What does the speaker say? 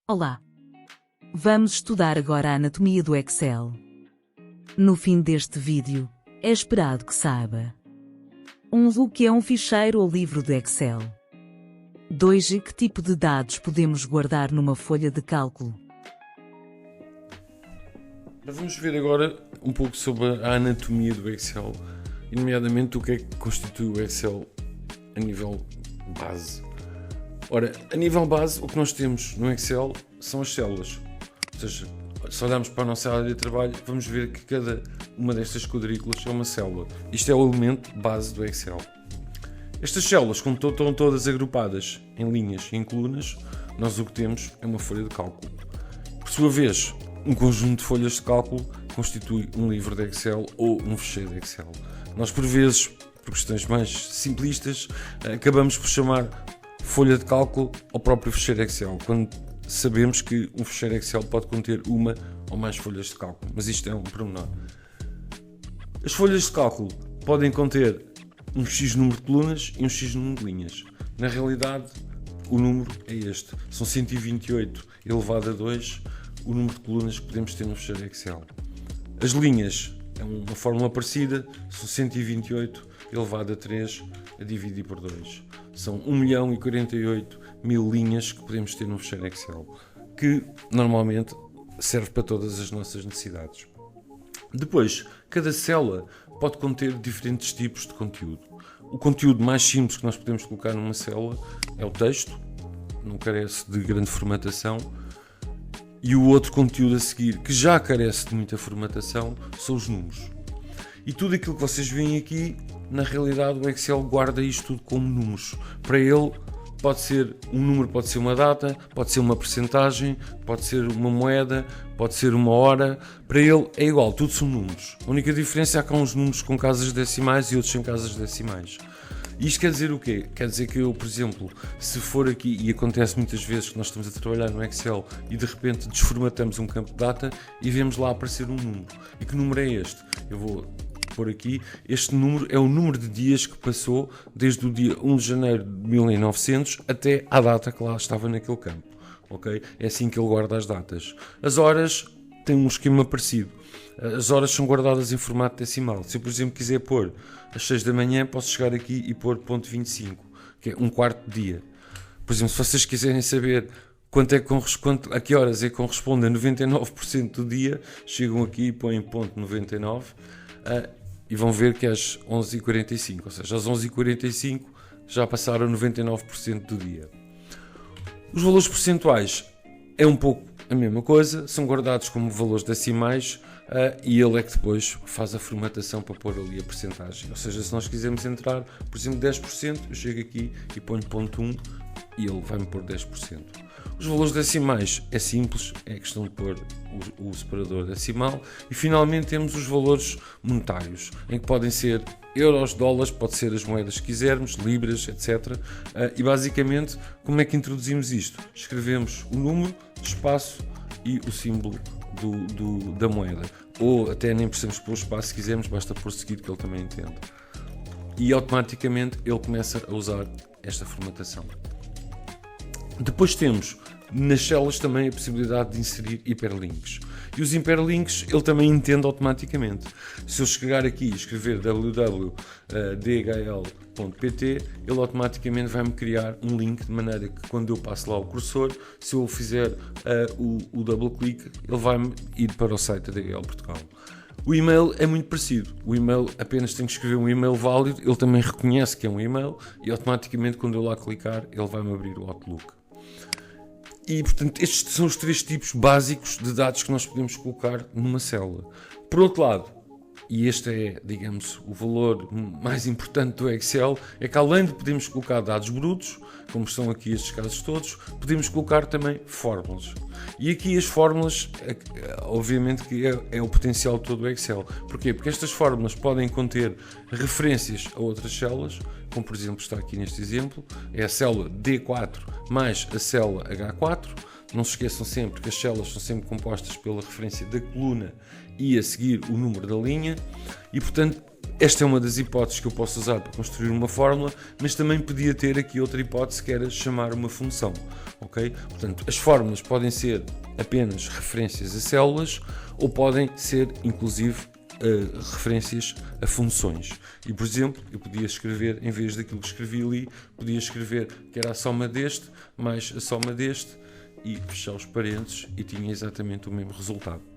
Olá! Vamos estudar agora a anatomia do Excel. No fim deste vídeo, é esperado que saiba: 1. O que é um ficheiro ou livro de Excel? 2. Que tipo de dados podemos guardar numa folha de cálculo? Vamos ver agora um pouco sobre a anatomia do Excel, e nomeadamente o que é que constitui o Excel a nível base. Ora, a nível base, o que nós temos no Excel são as células. Ou seja, se olharmos para a nossa área de trabalho, vamos ver que cada uma destas quadrículas é uma célula. Isto é o elemento base do Excel. Estas células, como estão todas agrupadas em linhas e em colunas, nós o que temos é uma folha de cálculo. Por sua vez, um conjunto de folhas de cálculo constitui um livro de Excel ou um ficheiro de Excel. Nós, por vezes, por questões mais simplistas, acabamos por chamar folha de cálculo ao próprio ficheiro Excel, quando sabemos que um ficheiro Excel pode conter uma ou mais folhas de cálculo, mas isto é um pormenor. As folhas de cálculo podem conter um X número de colunas e um X número de linhas. Na realidade, o número é este. São 128 elevado a 2 o número de colunas que podemos ter no ficheiro Excel. As linhas é uma fórmula parecida, são 128 elevado a 3 a dividir por 2. São 1.048.000 linhas que podemos ter no ficheiro Excel, que normalmente serve para todas as nossas necessidades. Depois, cada célula pode conter diferentes tipos de conteúdo. O conteúdo mais simples que nós podemos colocar numa célula é o texto, não carece de grande formatação, e o outro conteúdo a seguir, que já carece de muita formatação, são os números. E tudo aquilo que vocês veem aqui, na realidade o Excel guarda isto tudo como números. Para ele, pode ser um número, pode ser uma data, pode ser uma percentagem, pode ser uma moeda, pode ser uma hora. Para ele é igual, tudo são números. A única diferença é que há uns números com casas decimais e outros sem casas decimais. Isto quer dizer o quê? Quer dizer que eu, por exemplo, se for aqui, e acontece muitas vezes que nós estamos a trabalhar no Excel e de repente desformatamos um campo de data e vemos lá aparecer um número. E que número é este? Eu vou pôr aqui, este número é o número de dias que passou desde o dia 1 de janeiro de 1900 até à data que lá estava naquele campo. Okay? É assim que ele guarda as datas. As horas têm um esquema parecido. As horas são guardadas em formato decimal. Se eu, por exemplo, quiser pôr às 6 da manhã, posso chegar aqui e pôr ponto 25, que é um quarto de dia. Por exemplo, se vocês quiserem saber a que horas é que corresponde a 99% do dia, chegam aqui e põem ponto 99 e vão ver que é às 11h45, ou seja, às 11h45 já passaram 99% do dia. Os valores percentuais é um pouco a mesma coisa, são guardados como valores decimais e ele é que depois faz a formatação para pôr ali a percentagem. Ou seja, se nós quisermos entrar, por exemplo, 10%, eu chego aqui e ponho ponto 1 e ele vai-me pôr 10%. Os valores decimais é simples, é questão de pôr o separador decimal. E finalmente temos os valores monetários, em que podem ser euros, dólares, pode ser as moedas que quisermos, libras, etc. E basicamente, como é que introduzimos isto? Escrevemos o número, espaço e o símbolo da moeda. Ou até nem precisamos pôr espaço se quisermos, basta pôr seguido que ele também entende. E automaticamente ele começa a usar esta formatação. Depois temos nas células também a possibilidade de inserir hiperlinks. E os hiperlinks ele também entende automaticamente. Se eu chegar aqui e escrever www.dhl.pt, ele automaticamente vai-me criar um link de maneira que quando eu passo lá o cursor, se eu fizer o double click, ele vai-me ir para o site da DHL Portugal. O e-mail é muito parecido. O e-mail apenas tem que escrever um e-mail válido, ele também reconhece que é um e-mail e automaticamente quando eu lá clicar, ele vai-me abrir o Outlook. E, portanto, estes são os três tipos básicos de dados que nós podemos colocar numa célula. Por outro lado, e este é, digamos, o valor mais importante do Excel, é que além de podermos colocar dados brutos, como são aqui estes casos todos, podemos colocar também fórmulas. E aqui as fórmulas, obviamente que é o potencial todo do Excel. Porquê? Porque estas fórmulas podem conter referências a outras células, como por exemplo está aqui neste exemplo, é a célula D4 mais a célula H4. Não se esqueçam sempre que as células são sempre compostas pela referência da coluna e a seguir o número da linha. E portanto esta é uma das hipóteses que eu posso usar para construir uma fórmula, mas também podia ter aqui outra hipótese que era chamar uma função, ok? Portanto, as fórmulas podem ser apenas referências a células ou podem ser, inclusive, referências a funções. E, por exemplo, eu podia escrever, em vez daquilo que escrevi ali, podia escrever que era a soma deste mais a soma deste e fechar os parênteses e tinha exatamente o mesmo resultado.